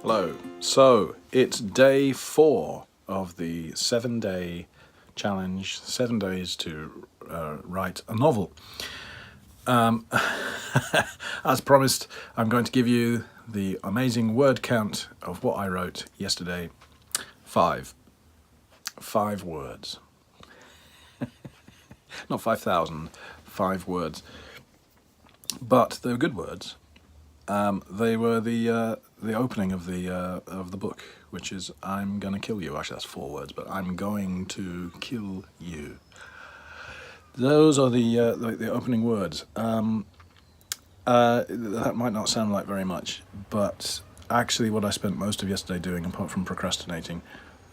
Hello. So it's day 4 of the 7-day challenge, 7 days to write a novel. As promised, I'm going to give you the amazing word count of what I wrote yesterday. 5 words. Not 5,000, 5 words. But they were good words. They were the opening of the book, which is "I'm gonna kill you." Actually, that's 4 words, but "I'm going to kill you." Those are the opening words. That might not sound like very much, but actually, what I spent most of yesterday doing, apart from procrastinating,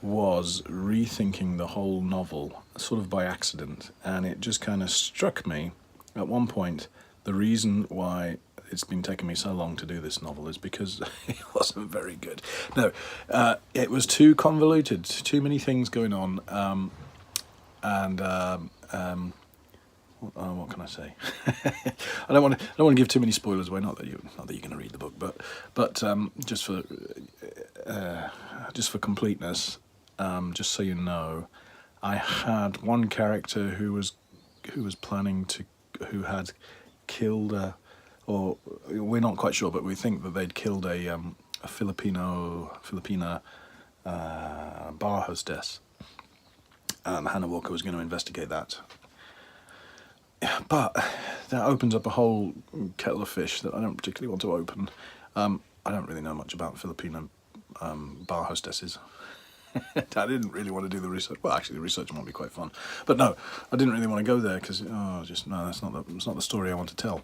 was rethinking the whole novel, sort of by accident, and it just kind of struck me at one point the reason why it's been taking me so long to do this novel is because it wasn't very good. No, it was too convoluted, too many things going on, what can I say? I don't want to give too many spoilers away. Not that you're going to read the book, but just for completeness, just so you know, I had one character who had killed or we're not quite sure, but we think that they'd killed a Filipina bar hostess. Hannah Walker was going to investigate that. But that opens up a whole kettle of fish that I don't particularly want to open. I don't really know much about Filipino bar hostesses. I didn't really want to do the research. Well, actually, the research might be quite fun. But no, I didn't really want to go there because, that's not the story I want to tell.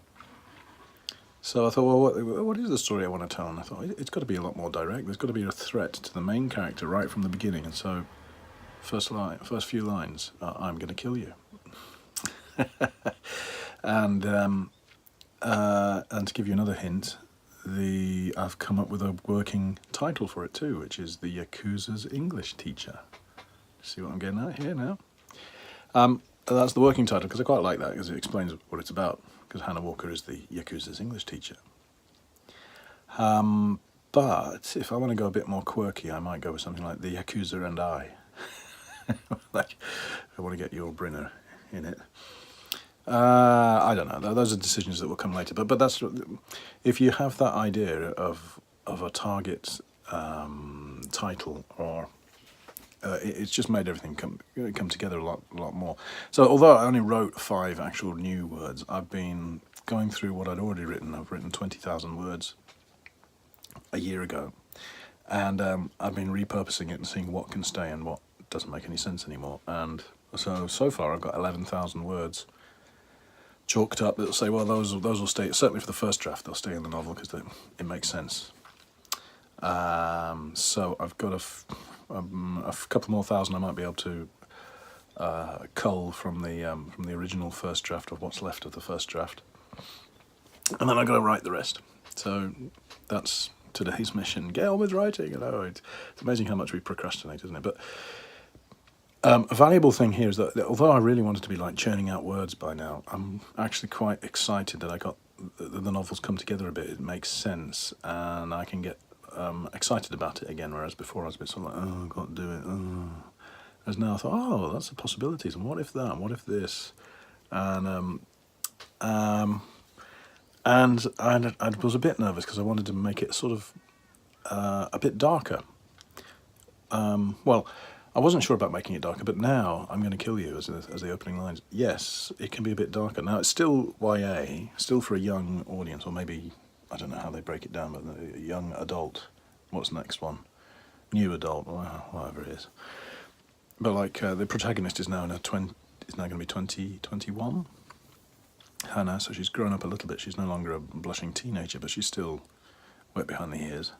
So I thought, well, what is the story I want to tell? And I thought, it's got to be a lot more direct. There's got to be a threat to the main character right from the beginning. And so, first few lines, "I'm going to kill you." And to give you another hint, I've come up with a working title for it too, which is The Yakuza's English Teacher. See what I'm getting at here now? That's the working title because I quite like that because it explains what it's about, because Hannah Walker is the Yakuza's English teacher. But if I want to go a bit more quirky, I might go with something like The Yakuza and I. Like, I want to get your Brinner in it. I don't know. Those are decisions that will come later. But that's, if you have that idea of a target title, or it's just made everything come together a lot more. So although I only wrote 5 actual new words, I've been going through what I'd already written. I've written 20,000 words a year ago, and I've been repurposing it and seeing what can stay and what doesn't make any sense anymore. And so far I've got 11,000 words chalked up that'll say, well, those will stay. Certainly for the first draft, they'll stay in the novel because it makes sense. So I've got a couple more thousand I might be able to cull from the original first draft of what's left of the first draft, and then I've got to write the rest. So that's today's mission. Get on with writing. It's amazing how much we procrastinate, isn't it? But a valuable thing here is that although I really wanted to be like churning out words by now, I'm actually quite excited that I got the novels come together a bit. It makes sense, and I can get excited about it again. Whereas before I was a bit sort of like, oh, I've got to do it. Oh. Whereas now I thought, oh, that's the possibilities, and what if that? And what if this? And I was a bit nervous because I wanted to make it sort of a bit darker. Well, I wasn't sure about making it darker, but now "I'm going to kill you" as the opening lines. Yes, it can be a bit darker. Now, it's still YA, still for a young audience, or maybe, I don't know how they break it down, but a young adult. What's the next one? New adult, or whatever it is. But like, the protagonist is now going to be 21. Hannah, so she's grown up a little bit. She's no longer a blushing teenager, but she's still wet behind the ears.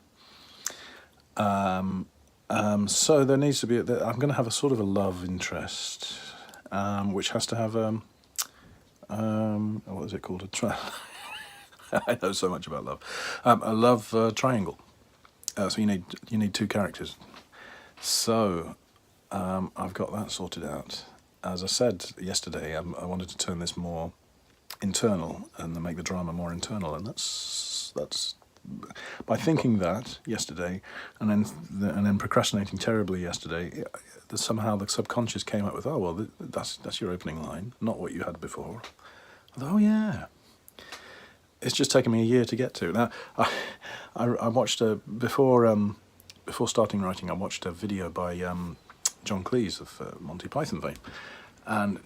So there needs to be, I'm going to have a sort of a love interest, which has to have, what is it called? I know so much about love. A love triangle. So you need 2 characters. So I've got that sorted out. As I said yesterday, I wanted to turn this more internal and make the drama more internal, and that's by thinking that yesterday, and then procrastinating terribly yesterday, somehow the subconscious came up with, oh well, that's your opening line, not what you had before. I thought, oh yeah. It's just taken me a year to get to. Now, I watched before starting writing, I watched a video by John Cleese of Monty Python fame, and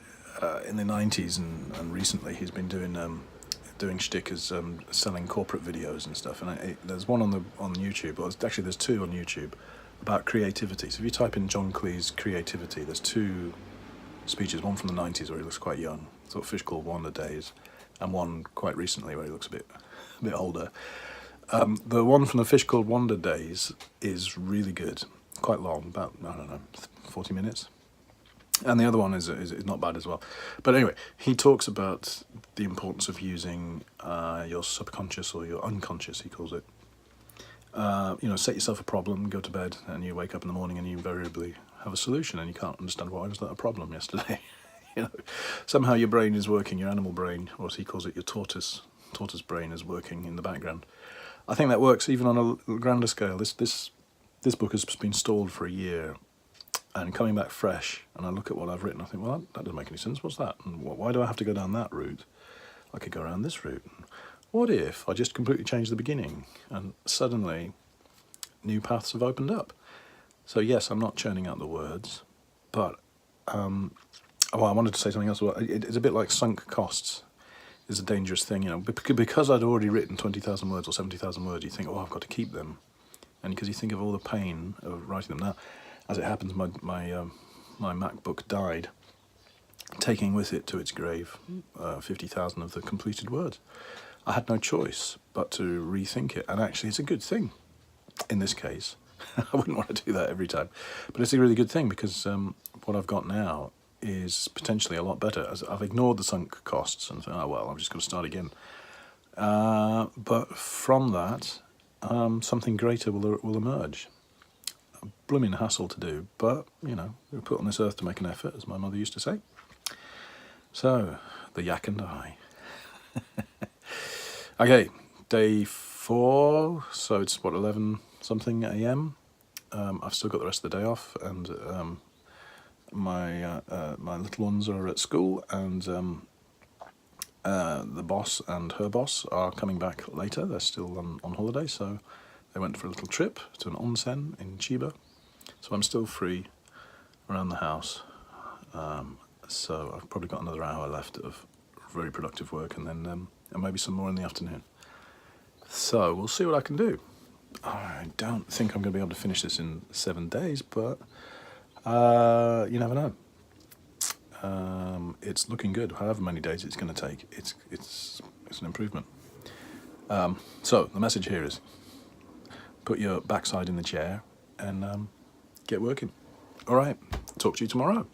in the 90s and recently he's been doing shtick as selling corporate videos and stuff. And there's one on YouTube. Well, actually there's two on YouTube about creativity. So if you type in John Cleese creativity, there's two speeches. One from the 90s where he looks quite young, sort of Fish Called Wonder days, and one quite recently where he looks a bit older. The one from the Fish Called Wonder days is really good, quite long, about, I don't know, 40 minutes. And the other one is not bad as well. But anyway, he talks about the importance of using your subconscious or your unconscious, he calls it. Set yourself a problem, go to bed, and you wake up in the morning and you invariably have a solution, and you can't understand why was that a problem yesterday. Somehow your brain is working, your animal brain, or as he calls it, your tortoise brain is working in the background. I think that works even on a grander scale. This book has been stalled for a year, and coming back fresh, and I look at what I've written, I think, well, that doesn't make any sense. What's that? And why do I have to go down that route? I could go around this route. What if I just completely changed the beginning, and suddenly new paths have opened up? So yes, I'm not churning out the words, but I wanted to say something else. It's a bit like sunk costs. Is a dangerous thing, because I'd already written 20,000 words or 70,000 words. You think, oh, I've got to keep them, and because you think of all the pain of writing them. Now, as it happens, my MacBook died, taking with it to its grave 50,000 of the completed words. I had no choice but to rethink it, and actually it's a good thing in this case. I wouldn't want to do that every time, but it's a really good thing because what I've got now is potentially a lot better. As I've ignored the sunk costs and thought, oh well, I'm just going to start again. But from that, something greater will emerge. A blooming hassle to do, but we're put on this earth to make an effort, as my mother used to say. So, the yak and I. Okay, day 4, so it's what, 11 something a.m. I've still got the rest of the day off, and my little ones are at school, and the boss and her boss are coming back later. They're still on holiday, so they went for a little trip to an onsen in Chiba. So I'm still free around the house. So I've probably got another hour left of very productive work, and then and maybe some more in the afternoon. So we'll see what I can do. I don't think I'm going to be able to finish this in 7 days, but you never know. It's looking good. However many days it's going to take, it's an improvement. So the message here is: put your backside in the chair and get working. All right. Talk to you tomorrow.